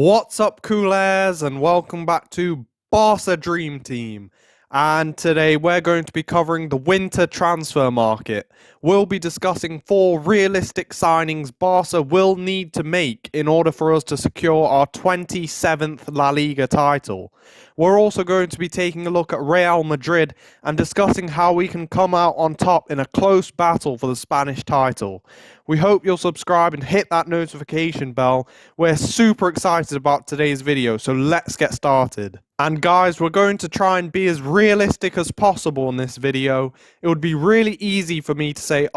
What's up, coolers, and welcome back to Barca Dream Team. And today we're going to be covering the winter transfer market. We'll be discussing 4 realistic signings Barca will need to make in order for us to secure our 27th La Liga title. We're also going to be taking a look at Real Madrid and discussing how we can come out on top in a close battle for the Spanish title. We hope you'll subscribe and hit that notification bell. We're super excited about today's video, so let's get started. And guys, we're going to try and be as realistic as possible in this video. It would be really easy for me to say,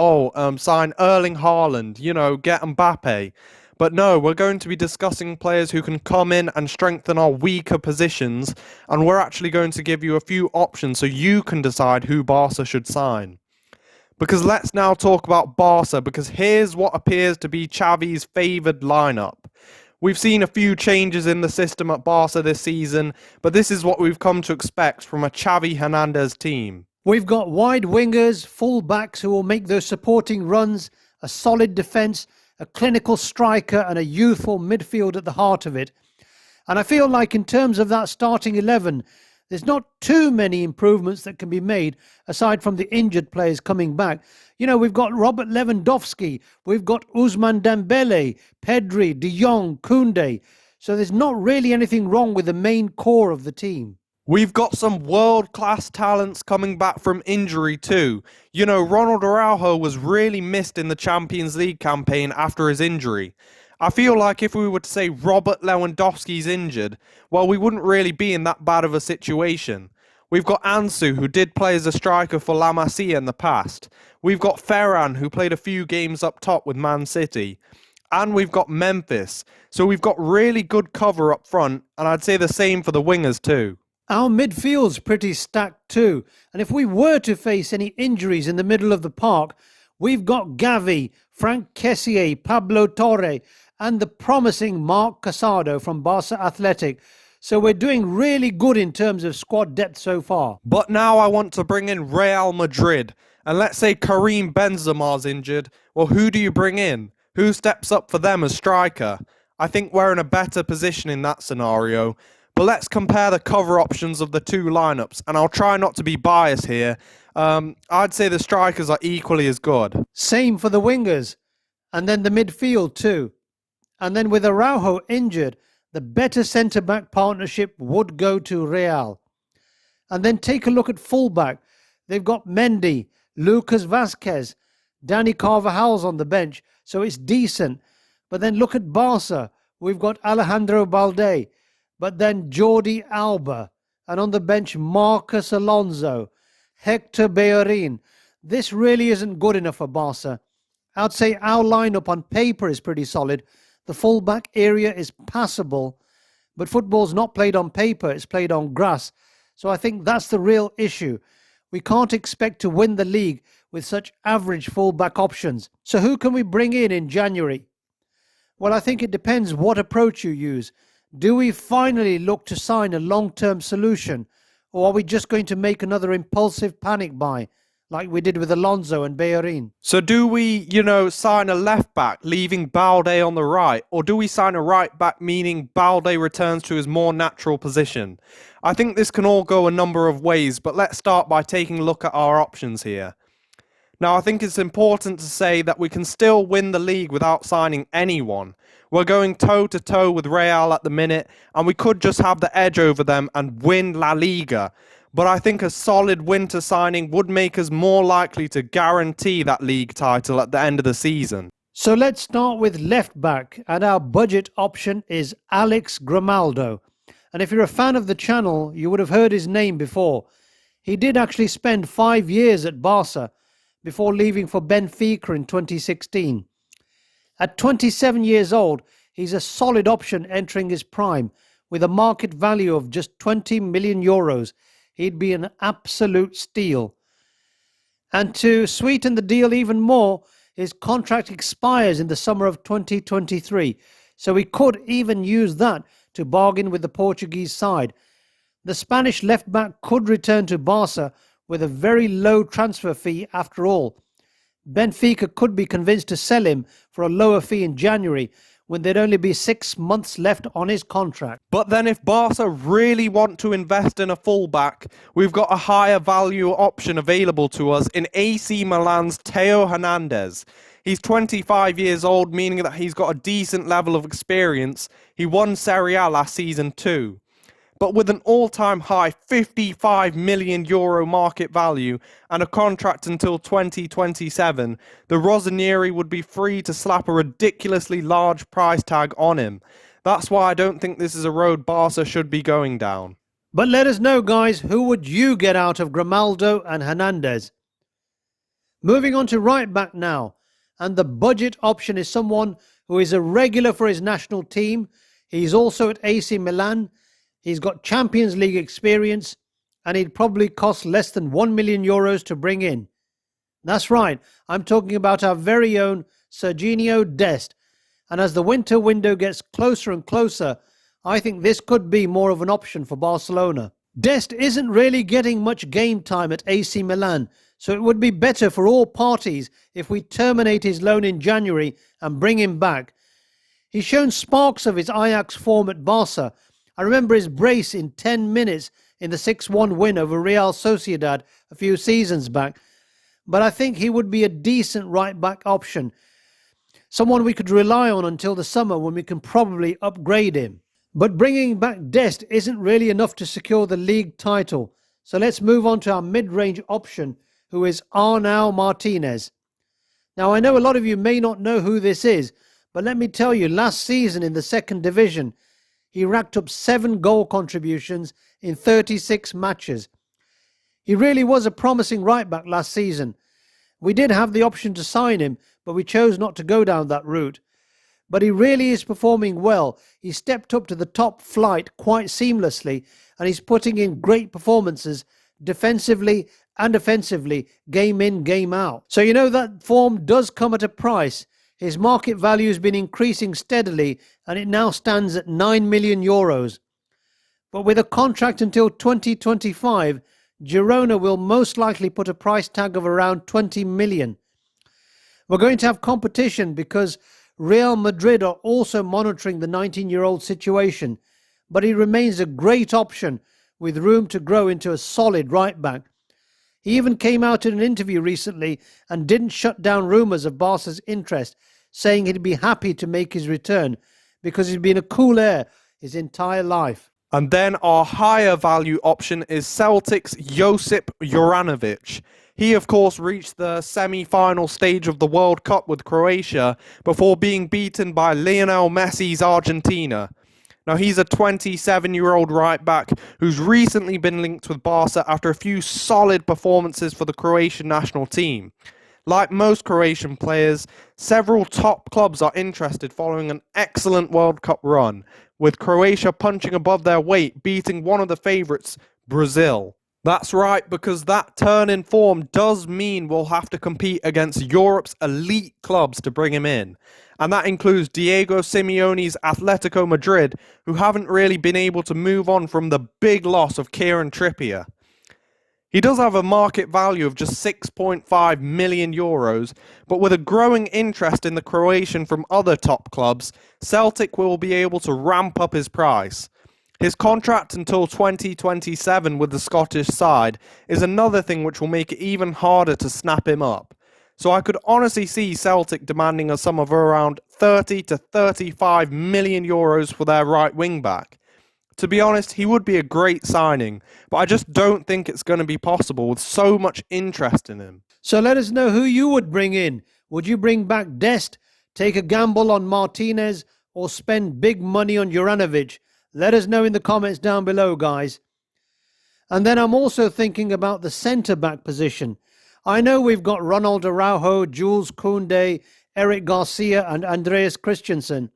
sign Erling Haaland, get Mbappe. But no, we're going to be discussing players who can come in and strengthen our weaker positions, and we're actually going to give you a few options so you can decide who Barca should sign. Because let's now talk about Barca, because here's what appears to be Xavi's favoured lineup. We've seen a few changes in the system at Barca this season, but this is what we've come to expect from a Theo Hernandez team. We've got wide wingers, full backs who will make those supporting runs, a solid defence, a clinical striker and a youthful midfield at the heart of it. And I feel like in terms of that starting 11, there's not too many improvements that can be made aside from the injured players coming back. We've got Robert Lewandowski, we've got Ousmane Dembele, Pedri, De Jong, Koundé. So there's not really anything wrong with the main core of the team. We've got some world-class talents coming back from injury too. Ronald Araujo was really missed in the Champions League campaign after his injury. I feel like if we were to say Robert Lewandowski's injured, well, we wouldn't really be in that bad of a situation. We've got Ansu, who did play as a striker for La Masia in the past. We've got Ferran, who played a few games up top with Man City. And we've got Memphis. So we've got really good cover up front, and I'd say the same for the wingers too. Our midfield's pretty stacked too. And if we were to face any injuries in the middle of the park, we've got Gavi, Frank Kessié, Pablo Torre, and the promising Marc Casado from Barça Athletic. So we're doing really good in terms of squad depth so far. But now I want to bring in Real Madrid. And let's say Karim Benzema's injured. Well, who do you bring in? Who steps up for them as striker? I think we're in a better position in that scenario. But let's compare the cover options of the two lineups. And I'll try not to be biased here. I'd say the strikers are equally as good. Same for the wingers. And then the midfield too. And then with Araujo injured, the better centre-back partnership would go to Real. And then take a look at full-back. They've got Mendy, Lucas Vazquez, Dani Carvajal's on the bench, so it's decent. But then look at Barca. We've got Alejandro Balde, but then Jordi Alba, and on the bench Marcos Alonso, Hector Bellerin. This really isn't good enough for Barca. I'd say our lineup on paper is pretty solid. The full-back area is passable, but football's not played on paper, it's played on grass. So I think that's the real issue. We can't expect to win the league with such average full-back options. So who can we bring in January? Well, I think it depends what approach you use. Do we finally look to sign a long-term solution, or are we just going to make another impulsive panic buy, like we did with Alonso and Bellerin? So do we, sign a left-back, leaving Balde on the right? Or do we sign a right-back, meaning Balde returns to his more natural position? I think this can all go a number of ways, but let's start by taking a look at our options here. Now, I think it's important to say that we can still win the league without signing anyone. We're going toe-to-toe with Real at the minute, and we could just have the edge over them and win La Liga. But I think a solid winter signing would make us more likely to guarantee that league title at the end of the season. So let's start with left back, and our budget option is Alex Grimaldo. And if you're a fan of the channel, you would have heard his name before. He did actually spend 5 years at Barca before leaving for Benfica in 2016. At 27 years old, he's a solid option entering his prime with a market value of just 20 million euros. He'd be an absolute steal. And to sweeten the deal even more, his contract expires in the summer of 2023. So we could even use that to bargain with the Portuguese side. The Spanish left-back could return to Barca with a very low transfer fee after all. Benfica could be convinced to sell him for a lower fee in January when there'd only be 6 months left on his contract. But then if Barca really want to invest in a fullback, we've got a higher value option available to us in AC Milan's Theo Hernandez. He's 25 years old, meaning that he's got a decent level of experience. He won Serie A last season too. But with an all-time high €55 million market value and a contract until 2027, the Rossoneri would be free to slap a ridiculously large price tag on him. That's why I don't think this is a road Barca should be going down. But let us know, guys, who would you get out of Grimaldo and Hernandez? Moving on to right back now, and the budget option is someone who is a regular for his national team. He's also at AC Milan. He's got Champions League experience, and he'd probably cost less than €1 million to bring in. That's right, I'm talking about our very own Serginho Dest. And as the winter window gets closer and closer, I think this could be more of an option for Barcelona. Dest isn't really getting much game time at AC Milan, so it would be better for all parties if we terminate his loan in January and bring him back. He's shown sparks of his Ajax form at Barca. I remember his brace in 10 minutes in the 6-1 win over Real Sociedad a few seasons back. But I think he would be a decent right-back option. Someone we could rely on until the summer when we can probably upgrade him. But bringing back Dest isn't really enough to secure the league title. So let's move on to our mid-range option, who is Arnau Martinez. Now I know a lot of you may not know who this is, but let me tell you, last season in the second division, he racked up 7 goal contributions in 36 matches. He really was a promising right-back last season. We did have the option to sign him, but we chose not to go down that route. But he really is performing well. He stepped up to the top flight quite seamlessly, and he's putting in great performances defensively and offensively, game in, game out. So you know that form does come at a price. His market value has been increasing steadily, and it now stands at €9 million. But with a contract until 2025, Girona will most likely put a price tag of around 20 million. We're going to have competition because Real Madrid are also monitoring the 19-year-old situation, but he remains a great option with room to grow into a solid right-back. He even came out in an interview recently and didn't shut down rumours of Barca's interest, saying he'd be happy to make his return because he's been a cool air his entire life. And then our higher value option is Celtic's Josip Juranovic. He of course reached the semi-final stage of the World Cup with Croatia before being beaten by Lionel Messi's Argentina. Now he's a 27-year-old right-back who's recently been linked with Barca after a few solid performances for the Croatian national team. Like most Croatian players, several top clubs are interested following an excellent World Cup run, with Croatia punching above their weight, beating one of the favourites, Brazil. That's right, because that turn in form does mean we'll have to compete against Europe's elite clubs to bring him in. And that includes Diego Simeone's Atletico Madrid, who haven't really been able to move on from the big loss of Kieran Trippier. He does have a market value of just €6.5 million, but with a growing interest in the Croatian from other top clubs, Celtic will be able to ramp up his price. His contract until 2027 with the Scottish side is another thing which will make it even harder to snap him up. So I could honestly see Celtic demanding a sum of around €30 to €35 million for their right wing back. To be honest, he would be a great signing, but I just don't think it's going to be possible with so much interest in him. So let us know who you would bring in. Would you bring back Dest, take a gamble on Martinez, or spend big money on Juranovic? Let us know in the comments down below, guys. And then I'm also thinking about the centre-back position. I know we've got Ronald Araujo, Jules Koundé, Eric Garcia and Andreas Christensen,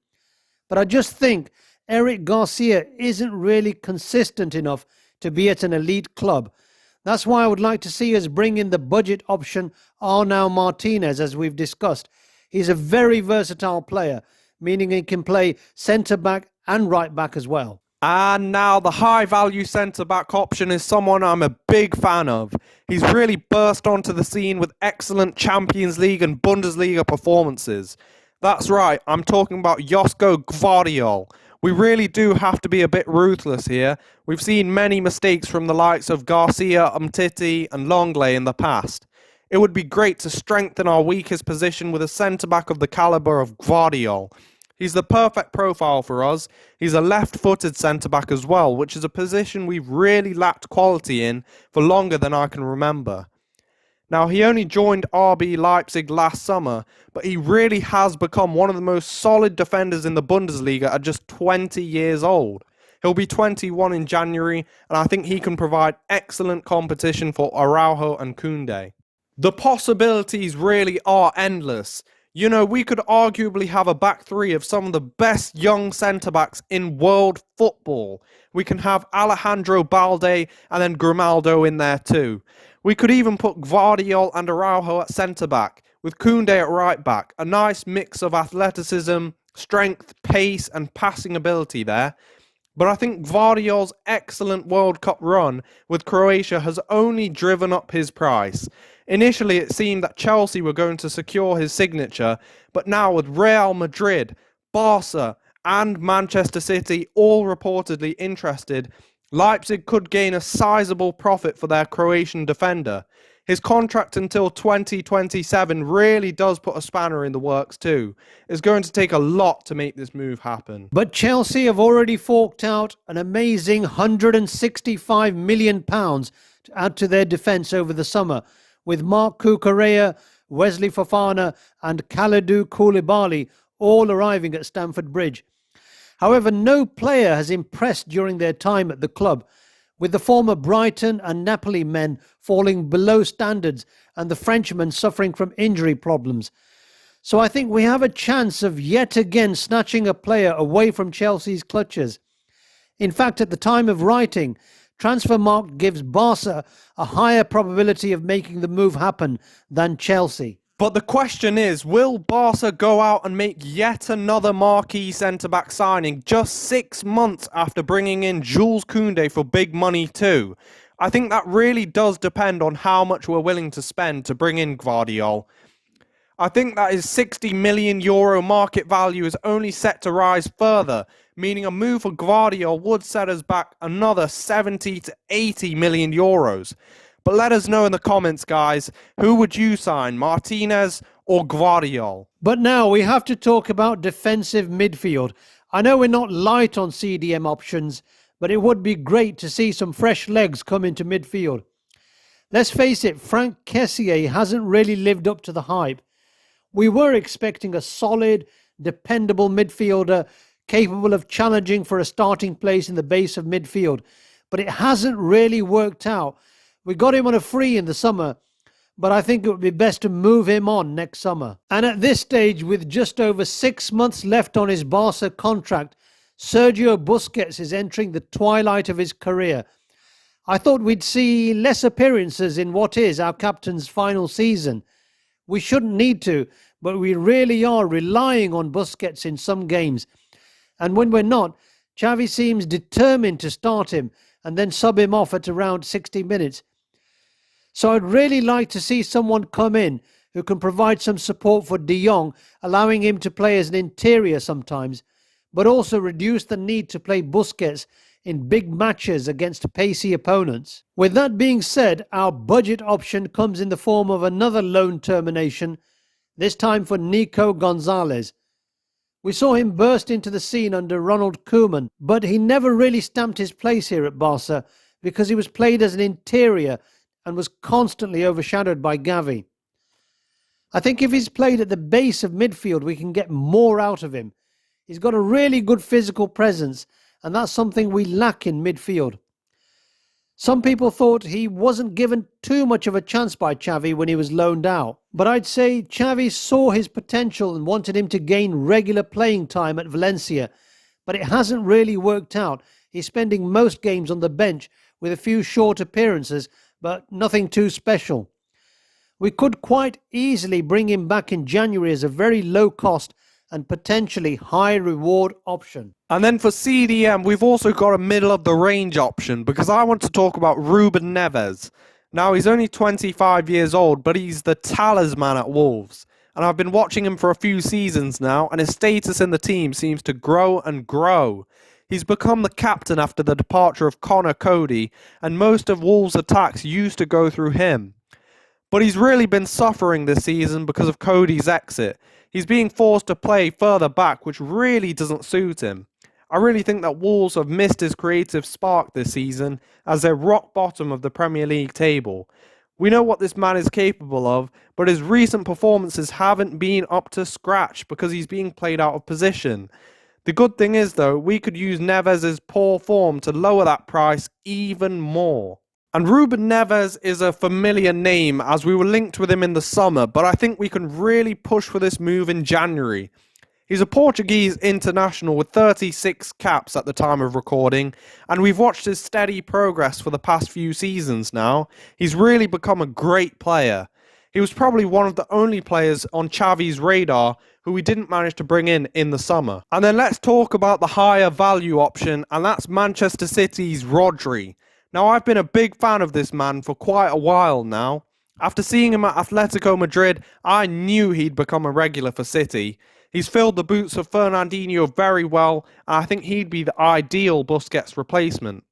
but I just think Eric Garcia isn't really consistent enough to be at an elite club. That's why I would like to see us bring in the budget option Arnau Martinez, as we've discussed. He's a very versatile player, meaning he can play centre-back and right-back as well. And now the high-value centre-back option is someone I'm a big fan of. He's really burst onto the scene with excellent Champions League and Bundesliga performances. That's right, I'm talking about Josko Gvardiol. We really do have to be a bit ruthless here. We've seen many mistakes from the likes of Garcia, Umtiti and Longley in the past. It would be great to strengthen our weakest position with a centre-back of the calibre of Gvardiol. He's the perfect profile for us. He's a left-footed centre-back as well, which is a position we've really lacked quality in for longer than I can remember. Now, he only joined RB Leipzig last summer, but he really has become one of the most solid defenders in the Bundesliga at just 20 years old. He'll be 21 in January, and I think he can provide excellent competition for Araujo and Koundé. The possibilities really are endless. You know, we could arguably have a back three of some of the best young centre-backs in world football. We can have Alejandro Balde and then Grimaldo in there too. We could even put Gvardiol and Araujo at centre-back, with Koundé at right-back. A nice mix of athleticism, strength, pace and passing ability there. But I think Gvardiol's excellent World Cup run with Croatia has only driven up his price. Initially, it seemed that Chelsea were going to secure his signature, but now with Real Madrid, Barça, and Manchester City all reportedly interested, Leipzig could gain a sizable profit for their Croatian defender. His contract until 2027 really does put a spanner in the works too. It's going to take a lot to make this move happen. But Chelsea have already forked out an amazing £165 million to add to their defence over the summer, with Marc Cucurella, Wesley Fofana and Kalidou Koulibaly all arriving at Stamford Bridge. However, no player has impressed during their time at the club, with the former Brighton and Napoli men falling below standards and the Frenchmen suffering from injury problems. So I think we have a chance of yet again snatching a player away from Chelsea's clutches. In fact, at the time of writing, Transfermarkt gives Barça a higher probability of making the move happen than Chelsea. But the question is, will Barca go out and make yet another marquee centre-back signing just 6 months after bringing in Jules Koundé for big money too? I think that really does depend on how much we're willing to spend to bring in Gvardiol. I think that his €60 million market value is only set to rise further, meaning a move for Gvardiol would set us back another €70 to €80 million. But let us know in the comments, guys, who would you sign, Martinez or Gvardiol? But now we have to talk about defensive midfield. I know we're not light on CDM options, but it would be great to see some fresh legs come into midfield. Let's face it, Franck Kessié hasn't really lived up to the hype. We were expecting a solid, dependable midfielder capable of challenging for a starting place in the base of midfield, but it hasn't really worked out. We got him on a free in the summer, but I think it would be best to move him on next summer. And at this stage, with just over 6 months left on his Barca contract, Sergio Busquets is entering the twilight of his career. I thought we'd see less appearances in what is our captain's final season. We shouldn't need to, but we really are relying on Busquets in some games. And when we're not, Xavi seems determined to start him and then sub him off at around 60 minutes. So I'd really like to see someone come in who can provide some support for De Jong, allowing him to play as an interior sometimes, but also reduce the need to play Busquets in big matches against pacey opponents. With that being said, our budget option comes in the form of another loan termination, this time for Nico Gonzalez. We saw him burst into the scene under Ronald Koeman, but he never really stamped his place here at Barca because he was played as an interior and was constantly overshadowed by Gavi. I think if he's played at the base of midfield, we can get more out of him. He's got a really good physical presence, and that's something we lack in midfield. Some people thought he wasn't given too much of a chance by Xavi when he was loaned out, but I'd say Xavi saw his potential and wanted him to gain regular playing time at Valencia, but it hasn't really worked out. He's spending most games on the bench with a few short appearances, but nothing too special. We could quite easily bring him back in January as a very low cost and potentially high reward option. And then for CDM, we've also got a middle of the range option because I want to talk about Ruben Neves. Now, he's only 25 years old, but he's the talisman at Wolves. and I've been watching him for a few seasons now, and his status in the team seems to grow and grow. He's become the captain after the departure of Connor Cody, and most of Wolves' attacks used to go through him. But he's really been suffering this season because of Cody's exit. He's being forced to play further back, which really doesn't suit him. I really think that Wolves have missed his creative spark this season, as they're rock bottom of the Premier League table. We know what this man is capable of, but his recent performances haven't been up to scratch because he's being played out of position. The good thing is, though, we could use Neves' poor form to lower that price even more. And Ruben Neves is a familiar name, as we were linked with him in the summer, but I think we can really push for this move in January. He's a Portuguese international with 36 caps at the time of recording, and we've watched his steady progress for the past few seasons now. He's really become a great player. He was probably one of the only players on Xavi's radar who we didn't manage to bring in the summer. And then let's talk about the higher value option, and that's Manchester City's Rodri. Now, I've been a big fan of this man for quite a while now. After seeing him at Atletico Madrid, I knew he'd become a regular for City. He's filled the boots of Fernandinho very well, and I think he'd be the ideal Busquets replacement.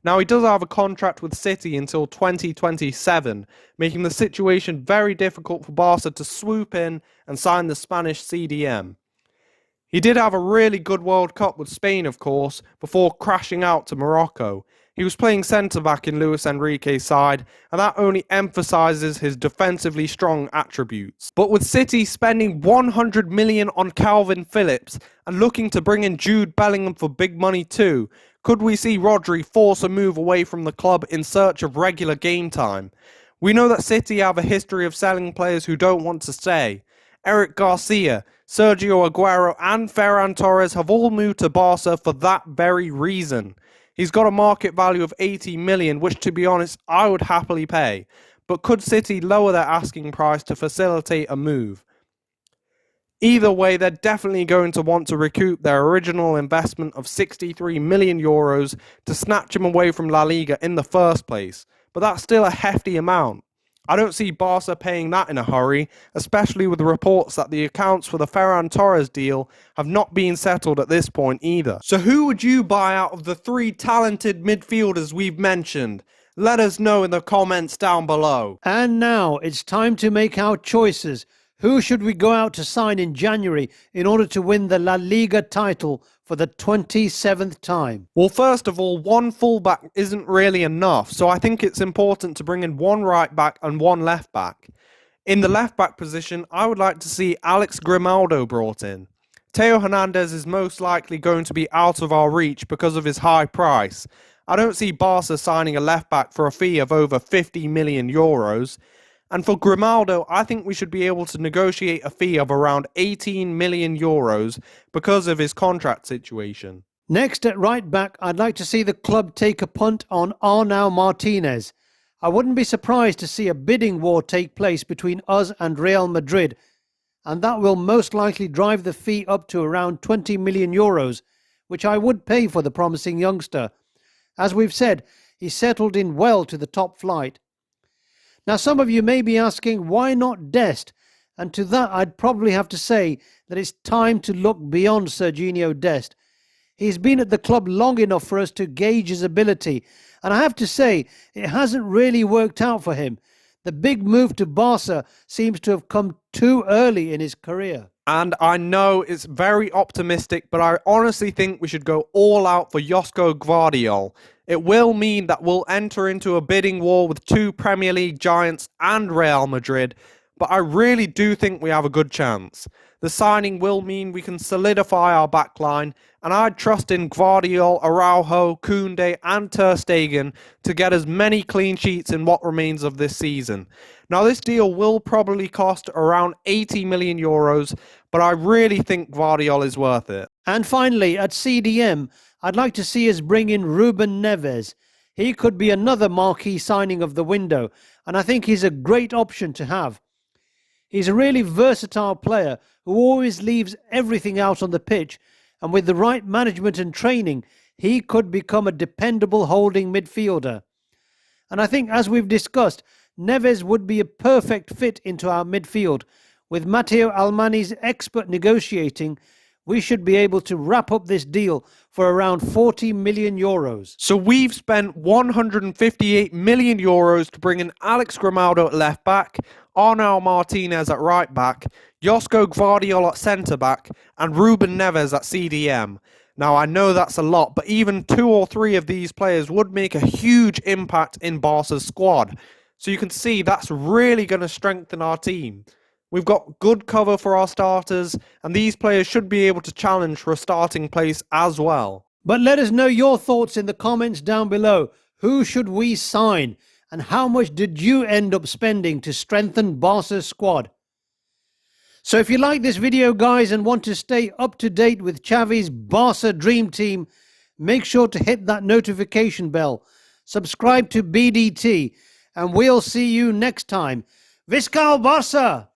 Now, he does have a contract with City until 2027, making the situation very difficult for Barca to swoop in and sign the Spanish CDM. He did have a really good World Cup with Spain, of course, before crashing out to Morocco. He was playing centre-back in Luis Enrique's side, and that only emphasises his defensively strong attributes. But with City spending 100 million on Calvin Phillips and looking to bring in Jude Bellingham for big money too, could we see Rodri force a move away from the club in search of regular game time? We know that City have a history of selling players who don't want to stay. Eric Garcia, Sergio Aguero and Ferran Torres have all moved to Barca for that very reason. He's got a market value of 80 million, which to be honest, I would happily pay. But could City lower their asking price to facilitate a move? Either way, they're definitely going to want to recoup their original investment of 63 million euros to snatch him away from Laliga in the first place. But that's still a hefty amount. I don't see Barca paying that in a hurry, especially with the reports that the accounts for the Ferran Torres deal have not been settled at this point either. So who would you buy out of the three talented midfielders we've mentioned? Let us know in the comments down below. And now it's time to make our choices. Who should we go out to sign in January in order to win the La Liga title for the 27th time? Well, first of all, one fullback isn't really enough, so I think it's important to bring in one right back and one left back. In the left back position, I would like to see Alex Grimaldo brought in. Theo Hernandez is most likely going to be out of our reach because of his high price. I don't see Barca signing a left back for a fee of over 50 million euros. And for Grimaldo, I think we should be able to negotiate a fee of around 18 million euros because of his contract situation. Next at right back, I'd like to see the club take a punt on Arnau Martinez. I wouldn't be surprised to see a bidding war take place between us and Real Madrid, and that will most likely drive the fee up to around 20 million euros, which I would pay for the promising youngster. As we've said, he settled in well to the top flight. Now, some of you may be asking, why not Dest? And to that, I'd probably have to say that it's time to look beyond Serginho Dest. He's been at the club long enough for us to gauge his ability, and I have to say, it hasn't really worked out for him. The big move to Barca seems to have come too early in his career. And I know it's very optimistic, but I honestly think we should go all out for Josko Gvardiol. It will mean that we'll enter into a bidding war with two Premier League giants and Real Madrid, but I really do think we have a good chance. The signing will mean we can solidify our backline, and I'd trust in Gvardiol, Araujo, Koundé and Ter Stegen to get as many clean sheets in what remains of this season. Now, this deal will probably cost around 80 million euros, but I really think Gvardiol is worth it. And finally, at CDM, I'd like to see us bring in Ruben Neves. He could be another marquee signing of the window, and I think he's a great option to have. He's a really versatile player who always leaves everything out on the pitch, and with the right management and training, he could become a dependable holding midfielder. And I think, as we've discussed, Neves would be a perfect fit into our midfield, with Matteo Almani's expert negotiating, we should be able to wrap up this deal for around 40 million euros. So we've spent 158 million euros to bring in Alex Grimaldo at left back, Arnau Martinez at right back, Josko Gvardiol at centre back, and Ruben Neves at CDM. Now I know that's a lot, but even 2 or 3 of these players would make a huge impact in Barca's squad. So you can see that's really going to strengthen our team. We've got good cover for our starters, and these players should be able to challenge for a starting place as well. But let us know your thoughts in the comments down below. Who should we sign? And how much did you end up spending to strengthen Barca's squad? So if you like this video, guys, and want to stay up to date with Xavi's Barca Dream Team, make sure to hit that notification bell. Subscribe to BDT, and we'll see you next time. Visca Barça!